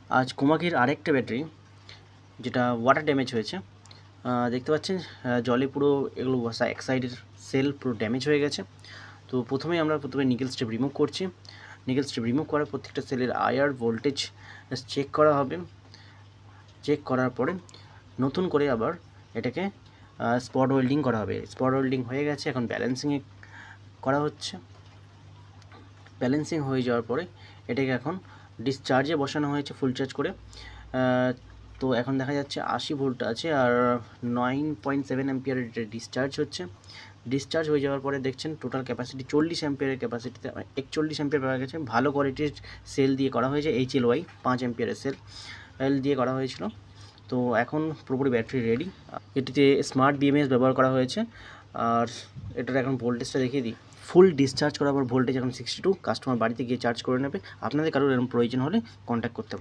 আজ কোমাকির আরেকটা ব্যাটারি যেটা ওয়াটার ড্যামেজ হয়েছে, দেখতে পাচ্ছেন জলে পুরো এগুলো এক সাইডের সেল পুরো ড্যামেজ হয়ে গেছে। তো আমরা প্রথমে নিকেল স্ট্রিপ রিমুভ করছি। নিকেল স্ট্রিপ রিমুভ করার প্রত্যেকটা সেলের আইআর ভোল্টেজ চেক করা হবে। চেক করার পরে নতুন করে আবার এটাকে স্পট ওয়েল্ডিং করা হবে। স্পট ওয়েল্ডিং হয়ে গেছে, এখন ব্যালেন্সিংয়ে করা হচ্ছে। ব্যালেন্সিং হয়ে যাওয়ার পরে এটাকে এখন ডিসচার্জে বসানো হয়েছে ফুল চার্জ করে। তো এখন দেখা যাচ্ছে 80 ভোল্ট আছে আর 9.7 অ্যাম্পিয়ারের ডিসচার্জ হচ্ছে। ডিসচার্জ হয়ে যাওয়ার পরে দেখছেন টোটাল ক্যাপাসিটি 40 অ্যাম্পিয়ারের ক্যাপাসিটিতে 41 অ্যাম্পিয়ার পাওয়া গেছে। ভালো কোয়ালিটির সেল দিয়ে করা হয়েছে, HLY 5 অ্যাম্পিয়ারের সেল দিয়ে করা হয়েছিল। তো এখন পুরোপুরি ব্যাটারি রেডি। এটিতে স্মার্ট BMS ব্যবহার করা হয়েছে। আর এটার এখন ভোল্টেজটা দেখিয়ে দিই। ফুল ডিসচার্জ করার পর ভোল্টেজ এখন 62। কাস্টমার বাড়িতে গিয়ে চার্জ করে নেবে। আপনাদের কারোর এরকম প্রয়োজন হলে কন্ট্যাক্ট করতে পারেন।